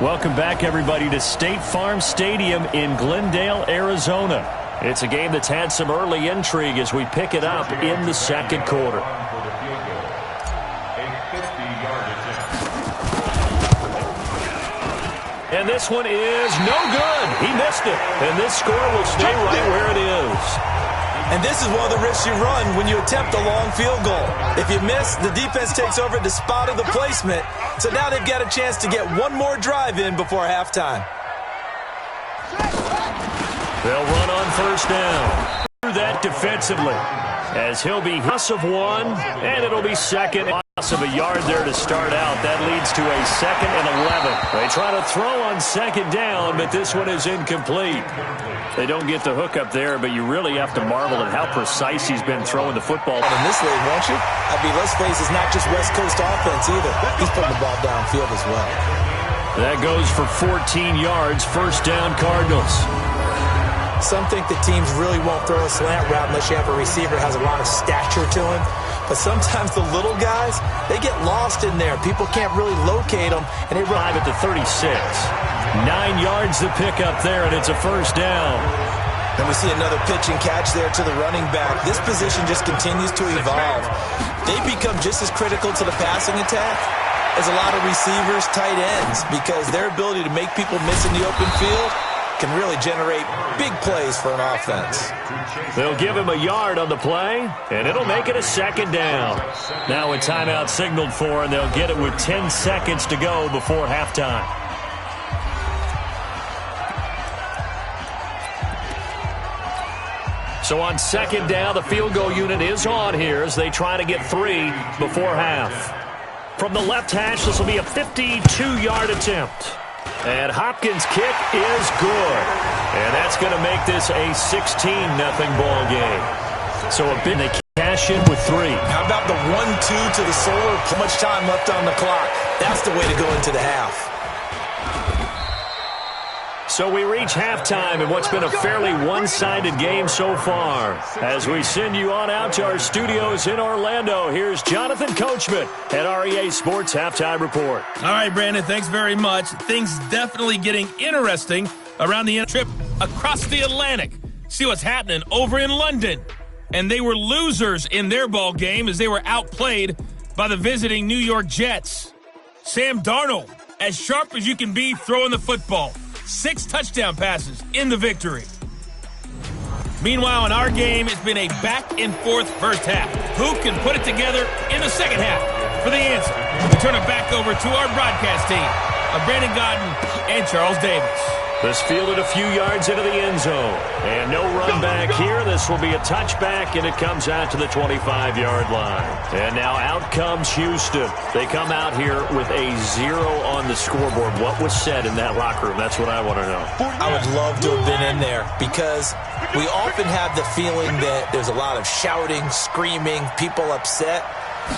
Welcome back, everybody, to State Farm Stadium in Glendale, Arizona. It's a game that's had some early intrigue as we pick it up in the second quarter. And this one is no good. He missed it. And this score will stay right where it is. And this is one of the risks you run when you attempt a long field goal. If you miss, the defense takes over at the spot of the placement. So now they've got a chance to get one more drive in before halftime. They'll run on first down. Do that defensively as he'll be loss of one, and it'll be second. Loss of a yard there to start out. That leads to a 2nd and 11. They try to throw on second down, but this one is incomplete. They don't get the hook up there, but you really have to marvel at how precise he's been throwing the football. And in this league, won't you? Let's face it's not just West Coast offense either. He's putting the ball downfield as well. That goes for 14 yards. First down, Cardinals. Some think that teams really won't throw a slant route unless you have a receiver that has a lot of stature to him. But sometimes the little guys, they get lost in there. People can't really locate them, and they run at the 36. 9 yards to pick up there, and it's a first down. And we see another pitch and catch there to the running back. This position just continues to evolve. They become just as critical to the passing attack as a lot of receivers, tight ends, because their ability to make people miss in the open field can really generate big plays for an offense. They'll give him a yard on the play, and it'll make it a second down. Now a timeout signaled for, and they'll get it with 10 seconds to go before halftime. So on second down, the field goal unit is on here as they try to get 3 before half. From the left hash, this will be a 52-yard attempt. And Hopkins' kick is good. And that's going to make this a 16-0 ball game. So a bit they cash in with 3. How about the 1-2 to the solar? How much time left on the clock? That's the way to go into the half. So we reach halftime in what's been a fairly one-sided game so far. As we send you on out to our studios in Orlando, here's Jonathan Coachman at REA Sports Halftime Report. All right, Brandon, thanks very much. Things definitely getting interesting around the trip across the Atlantic. See what's happening over in London. And they were losers in their ball game as they were outplayed by the visiting New York Jets. Sam Darnold, as sharp as you can be throwing the football. 6 touchdown passes in the victory. Meanwhile, in our game, it's been a back-and-forth first half. Who can put it together in the second half? For the answer, we turn it back over to our broadcast team of Brandon Godden and Charles Davis. This fielded a few yards into the end zone. And no run back here. This will be a touchback, and it comes out to the 25-yard line. And now out comes Houston. They come out here with a 0 on the scoreboard. What was said in that locker room? That's what I want to know. I would love to have been in there because we often have the feeling that there's a lot of shouting, screaming, people upset.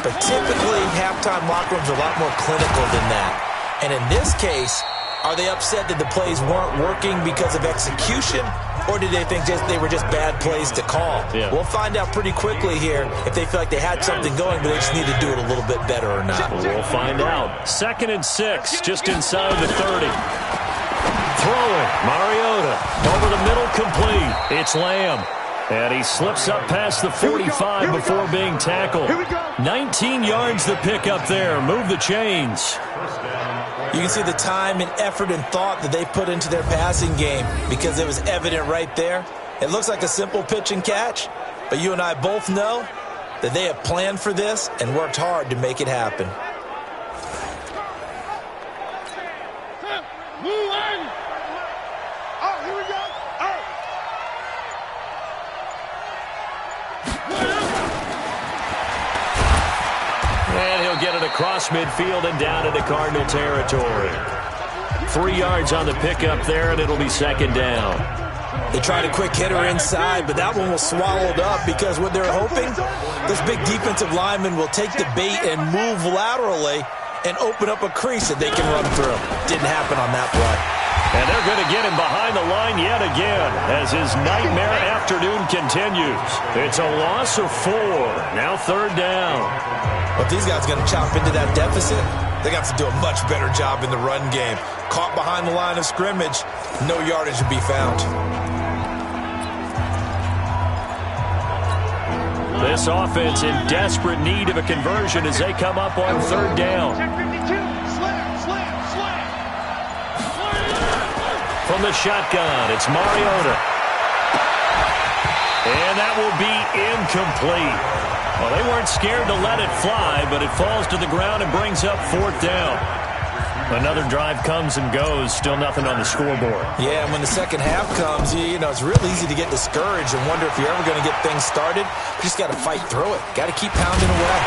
But typically, halftime locker rooms are a lot more clinical than that. And in this case, are they upset that the plays weren't working because of execution, or did they think they were just bad plays to call? Yeah. We'll find out pretty quickly here if they feel like they had something going, but they just need to do it a little bit better or not. We'll find out. 2nd and 6, just inside the 30. Throwing, Mariota, over the middle, complete. It's Lamb. And he slips up past the 45 before being tackled. 19 yards to pick up there. Move the chains. You can see the time and effort and thought that they put into their passing game because it was evident right there. It looks like a simple pitch and catch, but you and I both know that they have planned for this and worked hard to make it happen. And he'll get it across midfield and down into Cardinal territory. 3 yards on the pickup there, and it'll be second down. They tried a quick hitter inside, but that one was swallowed up because what they're hoping, this big defensive lineman will take the bait and move laterally and open up a crease that they can run through. Didn't happen on that play. And they're going to get him behind the line yet again as his nightmare afternoon continues. It's a loss of 4. Now third down. But these guys are going to chop into that deficit. They got to do a much better job in the run game. Caught behind the line of scrimmage, no yardage to be found. This offense in desperate need of a conversion as they come up on third down. From the shotgun, it's Mariota. And that will be incomplete. Well, they weren't scared to let it fly, but it falls to the ground and brings up fourth down. Another drive comes and goes, still nothing on the scoreboard. Yeah, and when the second half comes, you know, it's real easy to get discouraged and wonder if you're ever going to get things started. You just got to fight through it. Got to keep pounding away.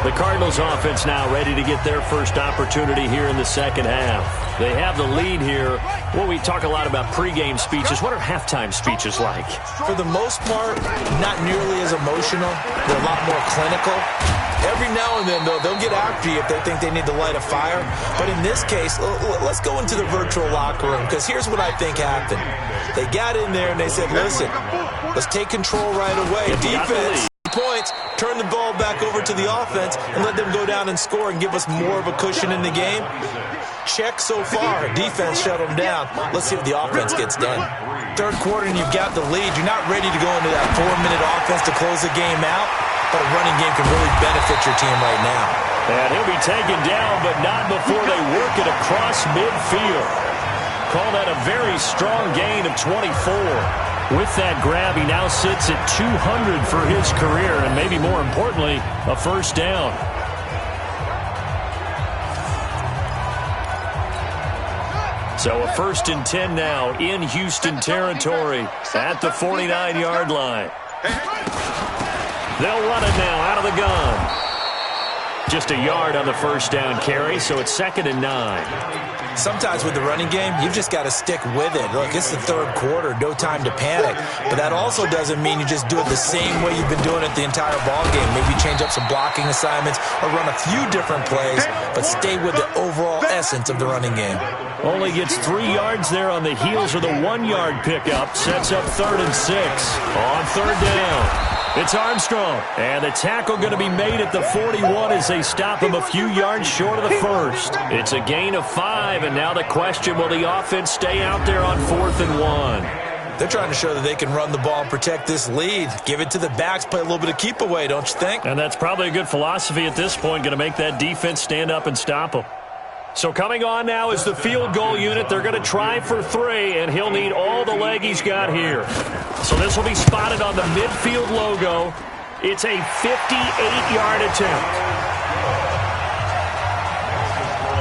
The Cardinals offense now ready to get their first opportunity here in the second half. They have the lead here. Well, we talk a lot about pregame speeches. What are halftime speeches like? For the most part, not nearly as emotional. They're a lot more clinical. Every now and then, though, they'll get after you if they think they need to light a fire. But in this case, let's go into the virtual locker room, because here's what I think happened. They got in there and they said, listen, let's take control right away. Defense. Points, turn the ball back over to the offense and let them go down and score and give us more of a cushion in the game. Check so far. Defense shut them down. Let's see if the offense gets done. Third quarter and you've got the lead. You're not ready to go into that 4-minute offense to close the game out, but a running game can really benefit your team right now. And he'll be taken down, but not before they work it across midfield. Call that a very strong gain of 24. With that grab, he now sits at 200 for his career, and maybe more importantly, a first down. So a 1st and 10 now in Houston territory at the 49-yard line. They'll run it now out of the gun. Just a yard on the first down carry, so it's 2nd and 9. Sometimes with the running game, you've just got to stick with it. Look, it's the third quarter, no time to panic. But that also doesn't mean you just do it the same way you've been doing it the entire ball game. Maybe change up some blocking assignments or run a few different plays, but stay with the overall essence of the running game. Only gets 3 yards there on the heels of the 1-yard pickup. Sets up 3rd and 6 on third down. It's Armstrong, and the tackle going to be made at the 41 as they stop him a few yards short of the first. It's a gain of 5, and now the question, will the offense stay out there on 4th and 1? They're trying to show that they can run the ball and protect this lead. Give it to the backs, play a little bit of keep away, don't you think? And that's probably a good philosophy at this point, going to make that defense stand up and stop them. So coming on now is the field goal unit. They're going to try for 3, and he'll need all the leg he's got here. So this will be spotted on the midfield logo. It's a 58-yard attempt.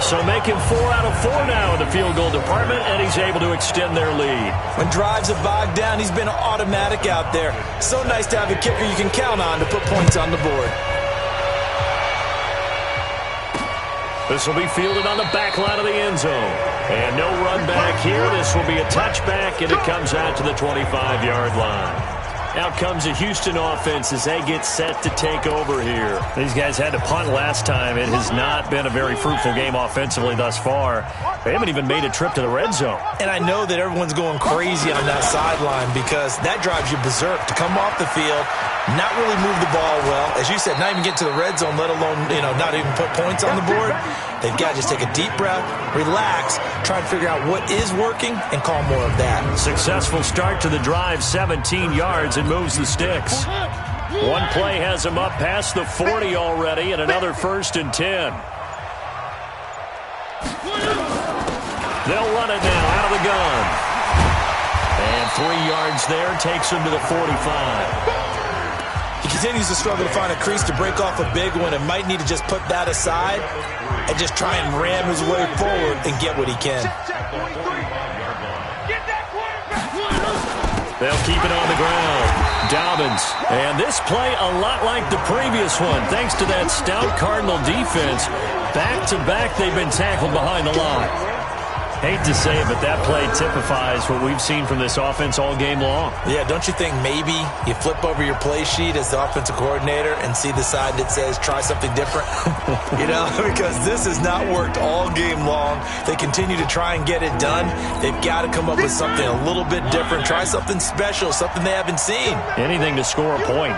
So making 4 out of 4 now in the field goal department, and he's able to extend their lead. When drives have bogged down, he's been automatic out there. So nice to have a kicker you can count on to put points on the board. This will be fielded on the back line of the end zone. And no run back here. This will be a touchback, and it comes out to the 25-yard line. Out comes the Houston offense as they get set to take over here. These guys had to punt last time. It has not been a very fruitful game offensively thus far. They haven't even made a trip to the red zone. And I know that everyone's going crazy on that sideline because that drives you berserk to come off the field, not really move the ball well. As you said, not even get to the red zone, let alone, not even put points on the board. They've got to just take a deep breath, relax, try to figure out what is working, and call more of that. Successful start to the drive, 17 yards, and moves the sticks. One play has him up past the 40 already, and another 1st and 10. They'll run it now out of the gun. And 3 yards there takes him to the 45. He continues to struggle to find a crease to break off a big one and might need to just put that aside and just try and ram his way forward and get what he can. They'll keep it on the ground. Dobbins. And this play a lot like the previous one. Thanks to that stout Cardinal defense. Back-to-back, they've been tackled behind the line. Hate to say it, but that play typifies what we've seen from this offense all game long. Yeah, don't you think maybe you flip over your play sheet as the offensive coordinator and see the side that says try something different? Because this has not worked all game long. They continue to try and get it done. They've got to come up with something a little bit different. Try something special, something they haven't seen. Anything to score a point.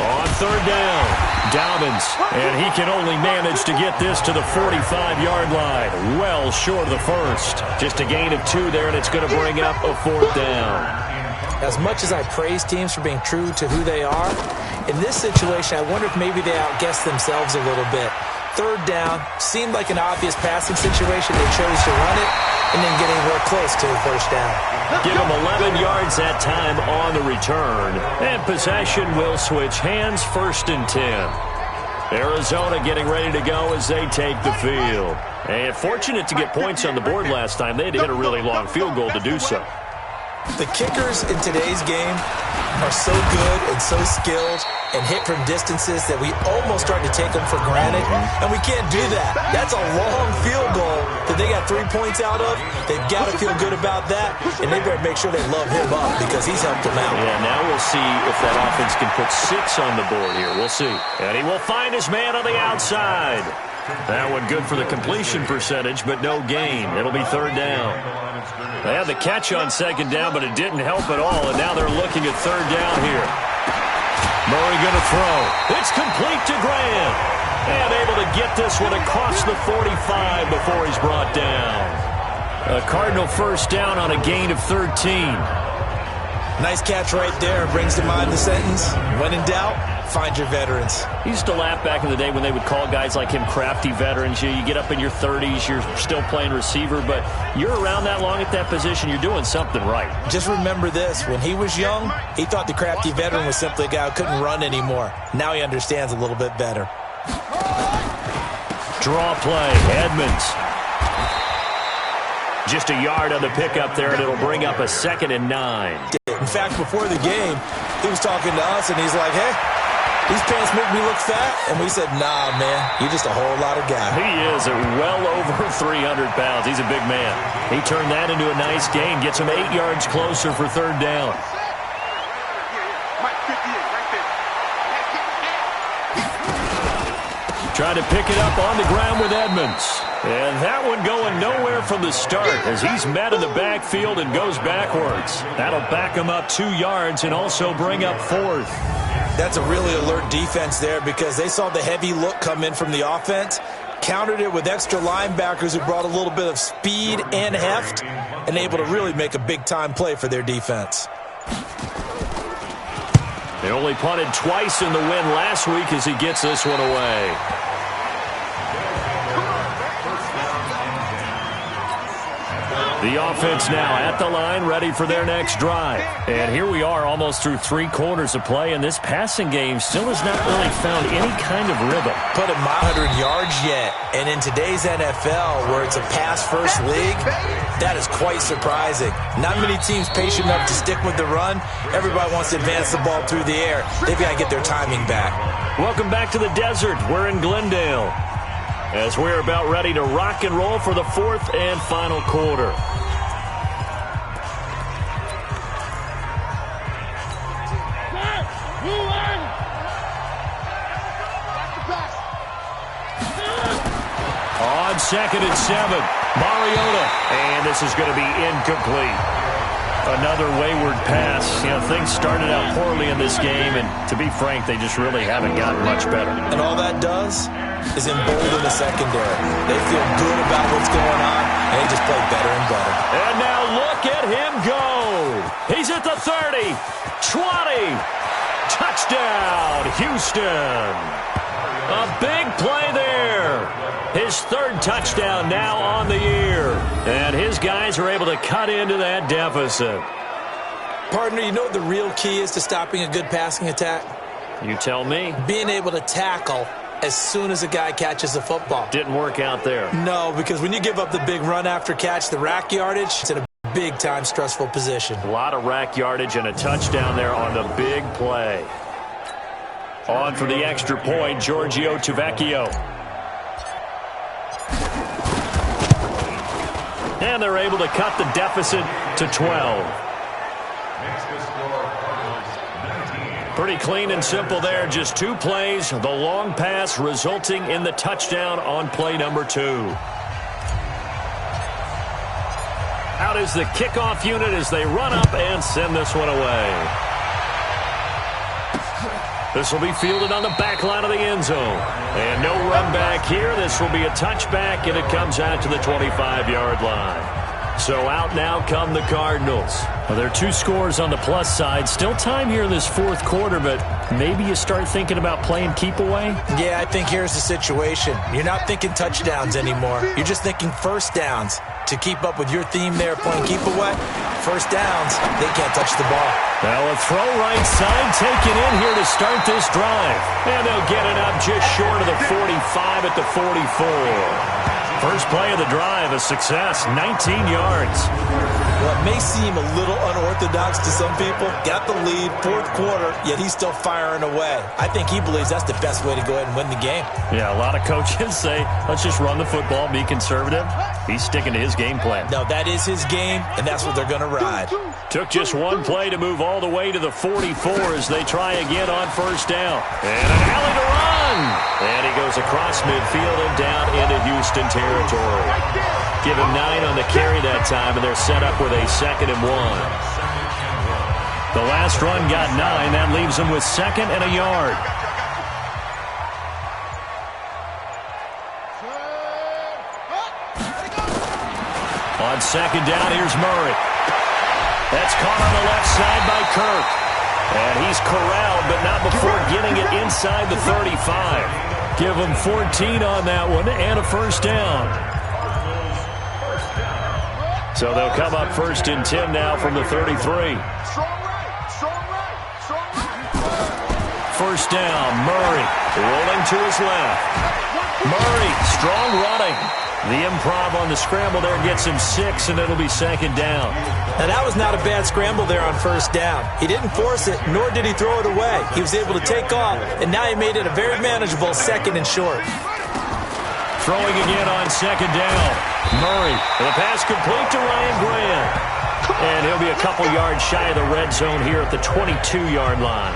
On third down, Dobbins, and he can only manage to get this to the 45-yard line. Well short of the first. Just a gain of 2 there, and it's going to bring up a 4th down. As much as I praise teams for being true to who they are, in this situation, I wonder if maybe they outguessed themselves a little bit. Third down seemed like an obvious passing situation. They chose to run it and then getting real close to the first down. Give them 11 yards that time on the return. And possession will switch hands, 1st and 10. Arizona getting ready to go as they take the field. And fortunate to get points on the board last time. They had to hit a really long field goal to do so. The kickers in today's game are so good and so skilled and hit from distances that we almost start to take them for granted, and we can't do that. That's a long field goal that they got 3 points out of. They've got to feel good about that, and they better make sure they love him up because he's helped them out. Yeah, now we'll see if that offense can put 6 on the board here. We'll see. And he will find his man on the outside. That one good for the completion percentage, but no gain. It'll be 3rd down. They had the catch on 2nd down, but it didn't help at all, and now they're looking at 3rd down here. Murray going to throw. It's complete to Graham. And able to get this one across the 45 before he's brought down. A Cardinal 1st down on a gain of 13. Nice catch right there. Brings to mind the sentence, when in doubt, find your veterans. He used to laugh back in the day when they would call guys like him crafty veterans. You get up in your 30s, you're still playing receiver, but you're around that long at that position, you're doing something right. Just remember this. When he was young, he thought the crafty veteran was simply a guy who couldn't run anymore. Now he understands a little bit better. Draw play, Edmonds. Just a yard on the pickup there, and it'll bring up a 2nd and 9. In fact, before the game, he was talking to us, and he's like, hey, these pants make me look fat. And we said, nah, man, you're just a whole lot of guy. He is at well over 300 pounds. He's a big man. He turned that into a nice gain, gets him 8 yards closer for 3rd down. Trying to pick it up on the ground with Edmonds. And that one going nowhere from the start as he's met in the backfield and goes backwards. That'll back him up 2 yards and also bring up 4th. That's a really alert defense there because they saw the heavy look come in from the offense, countered it with extra linebackers who brought a little bit of speed and heft, and able to really make a big-time play for their defense. They only punted twice in the win last week as he gets this one away. The offense now at the line, ready for their next drive. And here we are almost through 3 quarters of play, and this passing game still has not really found any kind of rhythm. Put him 100 yards yet, and in today's NFL, where it's a pass-first league, that is quite surprising. Not many teams patient enough to stick with the run. Everybody wants to advance the ball through the air. They've got to get their timing back. Welcome back to the desert. We're in Glendale as we're about ready to rock and roll for the 4th and final quarter. On 2nd and 7, Mariota, and this is going to be incomplete. Another wayward pass. Things started out poorly in this game, and to be frank, they just really haven't gotten much better. And all that does is embolden the secondary. They feel good about what's going on, and they just play better and better. And now look at him go. He's at the 30, 20. Touchdown, Houston. A big play there. His 3rd touchdown now on the year. And his guys are able to cut into that deficit. Partner, you know what the real key is to stopping a good passing attack? You tell me. Being able to tackle as soon as a guy catches the football. Didn't work out there. No, because when you give up the big run after catch, the rack yardage, it's in a big-time stressful position. A lot of rack yardage and a touchdown there on the big play. On for the extra point, Giorgio Tavecchio. And they're able to cut the deficit to 12. Pretty clean and simple there. Just 2 plays. The long pass resulting in the touchdown on play number 2. Out is the kickoff unit as they run up and send this one away. This will be fielded on the back line of the end zone. And no run back here. This will be a touchback, and it comes out to the 25-yard line. So out now come the Cardinals. Well, there are 2 scores on the plus side. Still time here in this 4th quarter, but maybe you start thinking about playing keep away? Yeah, I think here's the situation. You're not thinking touchdowns anymore. You're just thinking first downs. To keep up with your theme there, playing keep away, first downs, they can't touch the ball. Now a throw right side taken in here to start this drive. And they'll get it up just short of the 45 at the 44. First play of the drive, a success, 19 yards. Well, it may seem a little unorthodox to some people. Got the lead, 4th quarter, yet he's still firing away. I think he believes that's the best way to go ahead and win the game. Yeah, a lot of coaches say, let's just run the football, be conservative. He's sticking to his game plan. No, that is his game, and that's what they're going to ride. Took just 1 play to move all the way to the 44 as they try again on first down. And an alley to run. And he goes across midfield and down into Houston territory. Give him 9 on the carry that time, and they're set up with a 2nd and 1. The last run got 9. That leaves them with 2nd and a yard. On 2nd down, here's Murray. That's caught on the left side by Kirk. And he's corralled, but not before getting it inside the 35. Give him 14 on that one and a first down. So they'll come up 1st and 10 now from the 33. First down, Murray rolling to his left. Murray, strong running. The improv on the scramble there gets him 6, and it'll be 2nd down. Now, that was not a bad scramble there on first down. He didn't force it, nor did he throw it away. He was able to take off, and now he made it a very manageable 2nd and short. Throwing again on 2nd down. Murray, the pass complete to Ryan Grant. And he'll be a couple yards shy of the red zone here at the 22-yard line.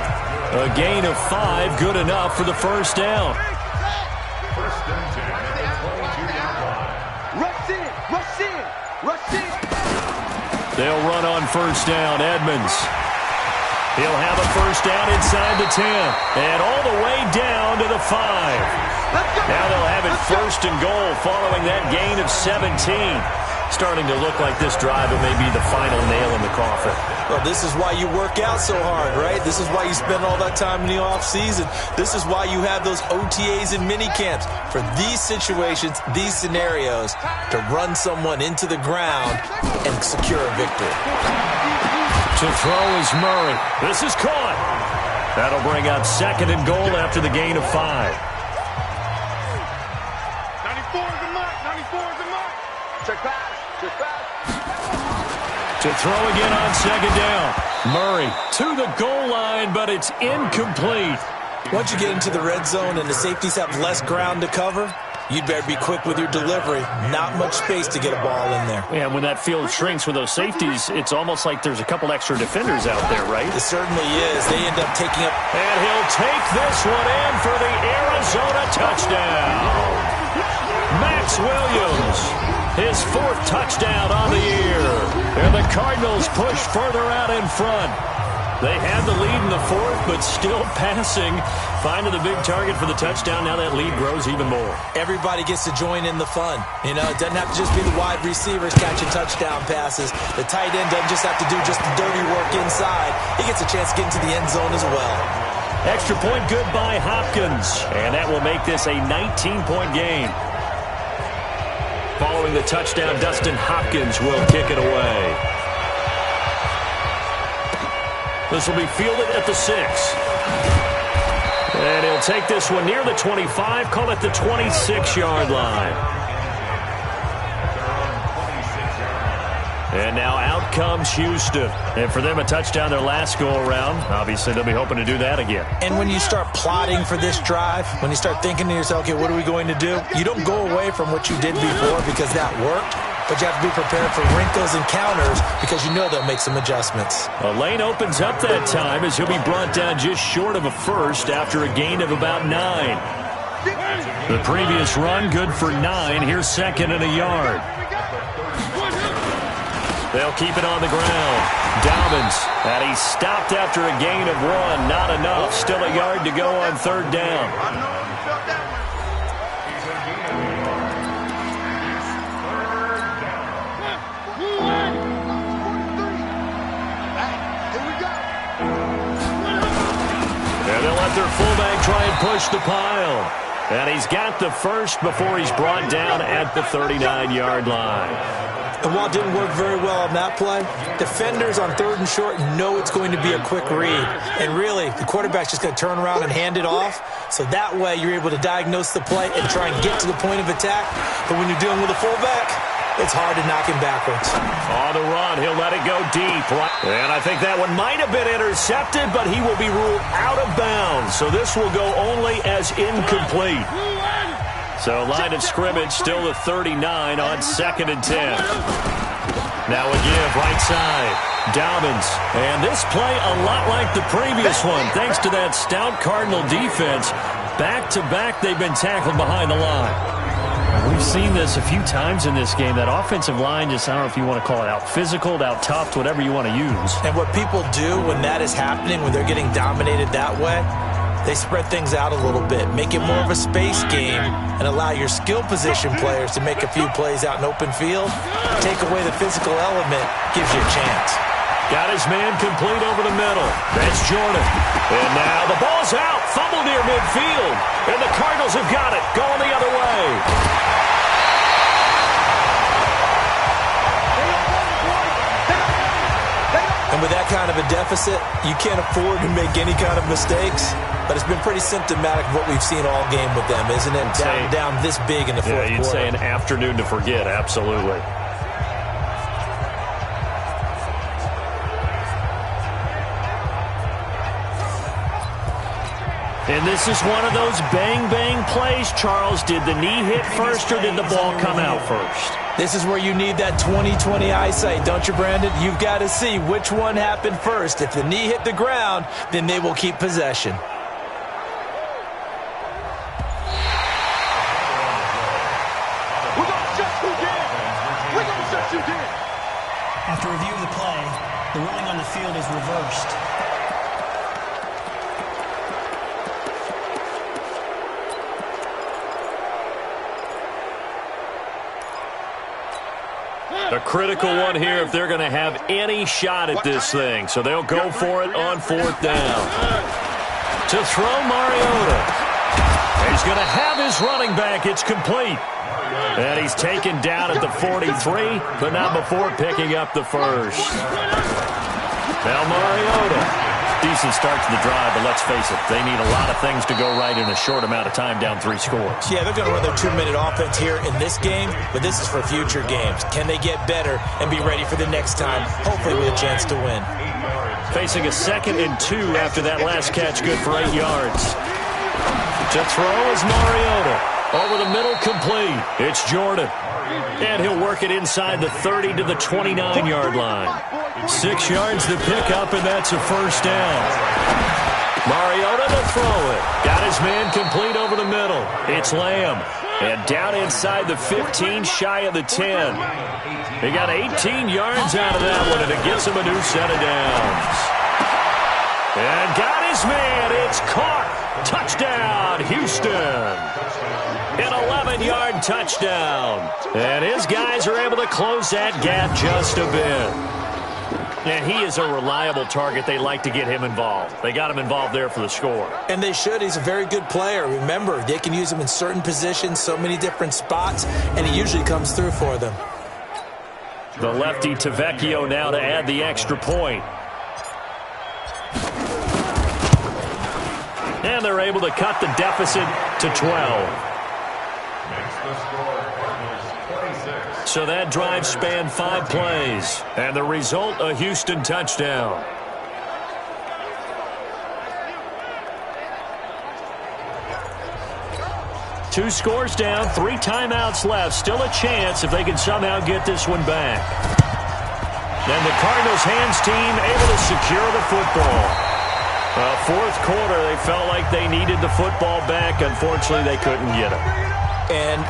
A gain of 5, good enough for the first down. They'll run on first down. Edmonds. He'll have a first down inside the 10. And all the way down to the 5. Now they'll have it 1st and goal following that gain of 17. Starting to look like this drive, it may be the final nail in the coffin. Well, this is why you work out so hard, right? This is why you spend all that time in the offseason. This is why you have those OTAs and mini camps. For these situations, these scenarios, to run someone into the ground and secure a victory. To throw is Murray. This is caught. That'll bring up 2nd and goal after the gain of 5. 94 is the mark. 94 is the mark. Check pass. Check pass. To throw again on 2nd down. Murray to the goal line, but it's incomplete. Once you get into the red zone and the safeties have less ground to cover, you'd better be quick with your delivery. Not much space to get a ball in there. Yeah, when that field shrinks with those safeties, it's almost like there's a couple extra defenders out there, right? It certainly is. They end up taking up. And he'll take this one in for the Arizona touchdown. Max Williams, his 4th touchdown on the year. And the Cardinals push further out in front. They had the lead in the 4th, but still passing. Finding the big target for the touchdown. Now that lead grows even more. Everybody gets to join in the fun. You know, it doesn't have to just be the wide receivers catching touchdown passes. The tight end doesn't just have to do just the dirty work inside. He gets a chance to get into the end zone as well. Extra point good by Hopkins. And that will make this a 19-point game. Following the touchdown, Dustin Hopkins will kick it away. This will be fielded at the 6. And he'll take this one near the 25, call it the 26-yard line. And now out comes Houston. And for them, a touchdown their last go-around. Obviously, they'll be hoping to do that again. And when you start plotting for this drive, when you start thinking to yourself, okay, what are we going to do? You don't go away from what you did before because that worked. but you have to be prepared for wrinkles and counters because you know they'll make some adjustments. A lane opens up that time as he'll be brought down just short of a first after a gain of about 9. The previous run good for 9. Here's second and a yard. They'll keep it on the ground. Dobbins, and he's stopped after a gain of 1. Not enough. Still a yard to go on third down. And they'll let their fullback try and push the pile. And he's got the first before he's brought down at the 39-yard line. And while it didn't work very well on that play, defenders on third and short know it's going to be a quick read. And really, the quarterback's just going to turn around and hand it off. So that way, you're able to diagnose the play and try and get to the point of attack. But when you're dealing with a fullback, it's hard to knock him backwards. On the run, he'll let it go deep. And I think that one might have been intercepted, but he will be ruled out of bounds. So this will go only as incomplete. So line of scrimmage still the 39 on 2nd and 10. Now a give right side. Dobbins. And this play a lot like the previous one. Thanks to that stout Cardinal defense. Back-to-back they've been tackled behind the line. We've seen this a few times in this game. That offensive line just, I don't know if you want to call it out physical, out toughed, whatever you want to use. And what people do when that is happening, when they're getting dominated that way, they spread things out a little bit, make it more of a space game, and allow your skill position players to make a few plays out in open field. Take away the physical element, gives you a chance. Got his man complete over the middle. That's Jordan. And now the ball's out. Fumble near midfield. And the Cardinals have got it. Going the other way. And with that kind of a deficit, you can't afford to make any kind of mistakes. But it's been pretty symptomatic of what we've seen all game with them, isn't it? Down this big in the fourth quarter. Yeah, you'd say an afternoon to forget. Absolutely. And this is one of those bang-bang plays, Charles. Did the knee hit first or did the ball come out first? This is where you need that 20/20 eyesight, don't you, Brandon? You've got to see which one happened first. If the knee hit the ground, then they will keep possession. After review of the play, the ruling on the field is reversed. A critical one here if they're going to have any shot at this thing. So they'll go for it on fourth down. To throw Mariota. He's going to have his running back. It's complete. And he's taken down at the 43, but not before picking up the first. Now Mariota. Decent start to the drive, but let's face it, they need a lot of things to go right in a short amount of time, down 3 scores. Yeah, they're going to run their 2-minute offense here in this game, but this is for future games. Can they get better and be ready for the next time, hopefully with a chance to win? Facing a 2nd and 2 after that last catch, good for 8 yards. To throw is Mariota. Over the middle, complete. It's Jordan. And he'll work it inside the 30 to the 29-yard line. 6 yards to pick up, and that's a first down. Mariota to throw it. Got his man complete over the middle. It's Lamb. And down inside the 15, shy of the 10. He got 18 yards out of that one, and it gets him a new set of downs. And got his man. It's caught. Touchdown, Houston. An 11-yard touchdown. And his guys are able to close that gap just a bit. And he is a reliable target. They like to get him involved. They got him involved there for the score. And they should. He's a very good player. Remember, they can use him in certain positions, so many different spots, and he usually comes through for them. The lefty Tavecchio now to add the extra point. And they're able to cut the deficit to 12. So that drive spanned 5 plays. And the result, a Houston touchdown. 2 scores down, 3 timeouts left. Still a chance if they can somehow get this one back. And the Cardinals hands team able to secure the football. Fourth quarter, they felt like they needed the football back. Unfortunately, they couldn't get it. And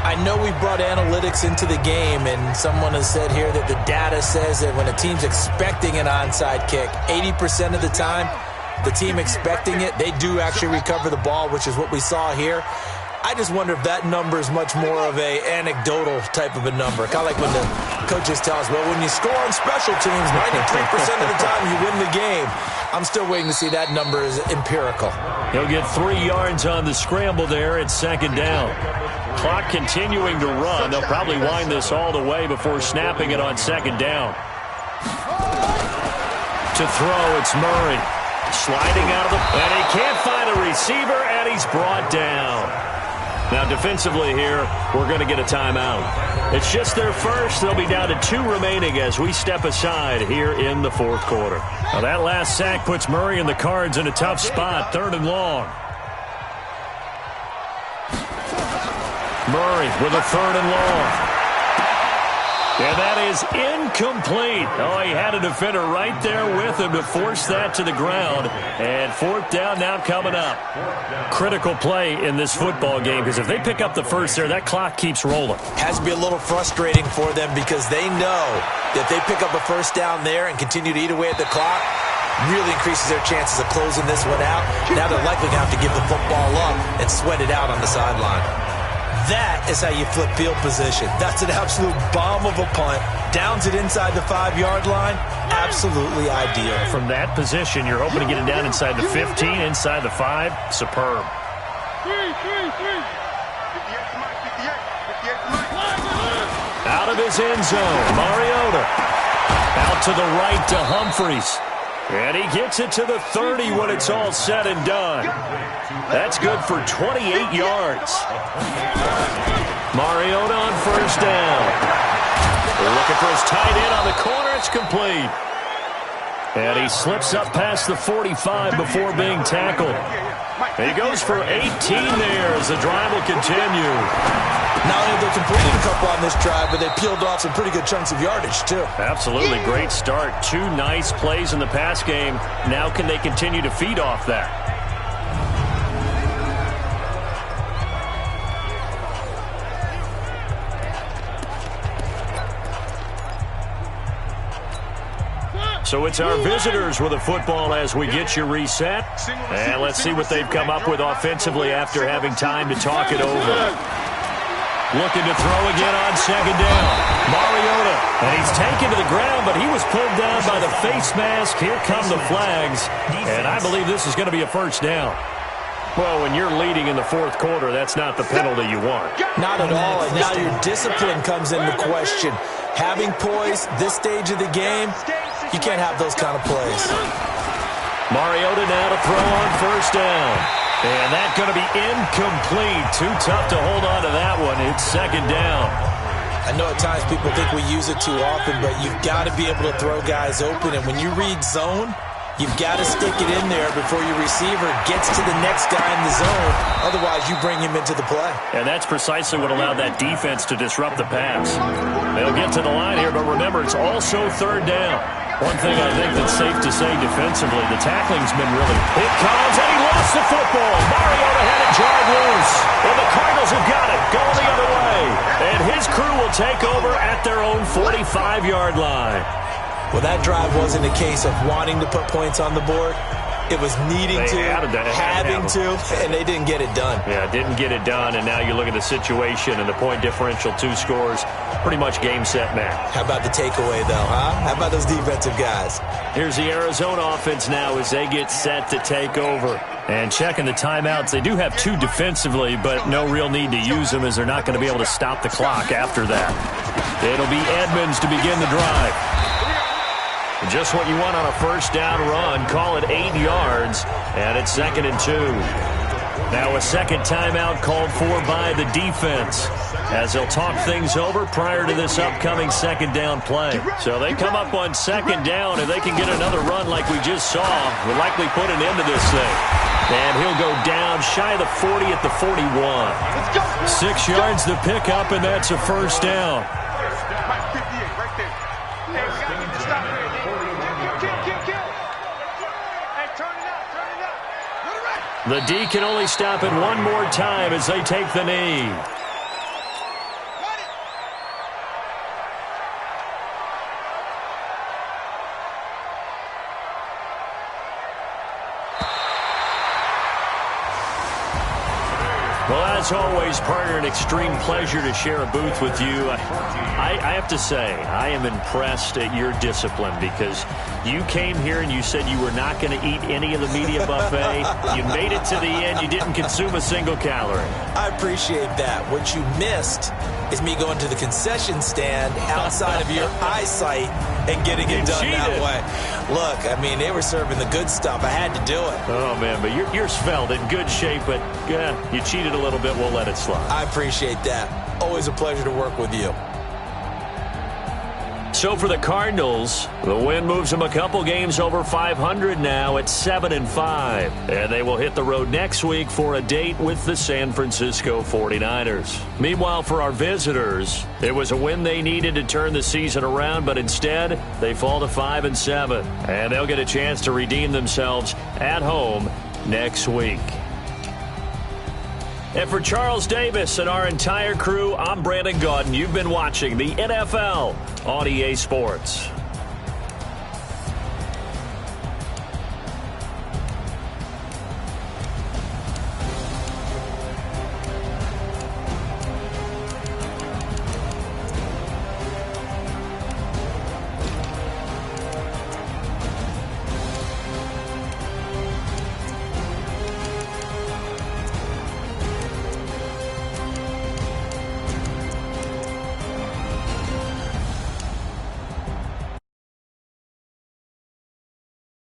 I know we brought analytics into the game, and someone has said here that the data says that when a team's expecting an onside kick, 80% of the time, the team expecting it, they do actually recover the ball, which is what we saw here. I just wonder if that number is much more of a anecdotal type of a number. Kind of like when the coaches tell us, well, when you score on special teams, 93% of the time you win the game. I'm still waiting to see that number is empirical. He'll get 3 yards on the scramble there at second down. Clock continuing to run. They'll probably wind this all the way before snapping it on second down. To throw, it's Murray. Sliding out of the... And he can't find a receiver, and he's brought down. Now, defensively here, we're going to get a timeout. It's just their first. They'll be down to 2 remaining as we step aside here in the fourth quarter. Now, that last sack puts Murray and the Cards in a tough spot, 3rd and long. Murray with a 3rd and long. And that is incomplete. Oh, he had a defender right there with him to force that to the ground. And 4th down now coming up. Critical play in this football game because if they pick up the first there, that clock keeps rolling. Has to be a little frustrating for them because they know that they pick up a first down there and continue to eat away at the clock, really increases their chances of closing this one out. Now they're likely going to have to give the football up and sweat it out on the sideline. That is how you flip field position. That's an absolute bomb of a punt. Downs it inside the 5-yard line. Absolutely ideal. From that position, you're hoping to get it down inside the 15, inside the 5. Superb. Out of his end zone, Mariota. Out to the right to Humphries. And he gets it to the 30 when it's all said and done. That's good for 28 yards. Mariota on first down. They're looking for his tight end on the corner. It's complete. And he slips up past the 45 before being tackled. He goes for 18 there as the drive will continue. Not only have they completed a couple on this drive, but they peeled off some pretty good chunks of yardage, too. Absolutely. Great start. 2 nice plays in the pass game. Now can they continue to feed off that? So it's our visitors with a football as we get you reset. And let's see what they've come up with offensively after having time to talk it over. Looking to throw again on second down. Mariota. And he's taken to the ground, but he was pulled down by the face mask. Here come the flags. And I believe this is going to be a first down. Well, when you're leading in the fourth quarter, that's not the penalty you want. Not at all. And now your discipline comes into question. Having poise this stage of the game, you can't have those kind of plays. Mariota now to throw on first down. And that's going to be incomplete. Too tough to hold on to that one. It's second down. I know at times people think we use it too often, but you've got to be able to throw guys open. And when you read zone, you've got to stick it in there before your receiver gets to the next guy in the zone. Otherwise, you bring him into the play. And that's precisely what allowed that defense to disrupt the pass. They'll get to the line here, but remember, it's also third down. One thing I think that's safe to say defensively, the tackling's been really... It comes, and he lost the football. Mariota had it jarred loose. And the Cardinals have got it, going the other way. And his crew will take over at their own 45-yard line. Well, that drive wasn't a case of wanting to put points on the board. It was needing to, having to, and they didn't get it done. Yeah, didn't get it done, and now you look at the situation and the point differential, 2 scores, pretty much game, set, match. How about the takeaway, though, huh? How about those defensive guys? Here's the Arizona offense now as they get set to take over. And checking the timeouts, they do have 2 defensively, but no real need to use them as they're not going to be able to stop the clock after that. It'll be Edmonds to begin the drive. Just what you want on a first down run. Call it 8 yards, and it's 2nd and 2. Now a second timeout called for by the defense as they'll talk things over prior to this upcoming second down play. So they come up on second down. If they can get another run like we just saw, we'll likely put an end to this thing. And he'll go down shy of the 40 at the 41. Let's go. 6 yards the pickup, and that's a first down. Right, 58, right there. Hey, we got to get this stop there. Kill. Hey, turn it up. The D can only stop it one more time as they take the knee. Well, as always, partner, an extreme pleasure to share a booth with you. I have to say, I am impressed at your discipline because you came here and you said you were not going to eat any of the media buffet. You made it to the end. You didn't consume a single calorie. I appreciate that. What you missed is me going to the concession stand outside of your eyesight and getting it done that way. Look, I mean, they were serving the good stuff. I had to do it. Oh, man, but you're svelte, in good shape, but you cheated a little bit. We'll let it slide. I appreciate that. Always a pleasure to work with you. So for the Cardinals, the win moves them a couple games over 500 now at 7-5. And they will hit the road next week for a date with the San Francisco 49ers. Meanwhile, for our visitors, it was a win they needed to turn the season around, but instead they fall to 5-7. And they'll get a chance to redeem themselves at home next week. And for Charles Davis and our entire crew, I'm Brandon Gaudin. You've been watching the NFL on EA Sports.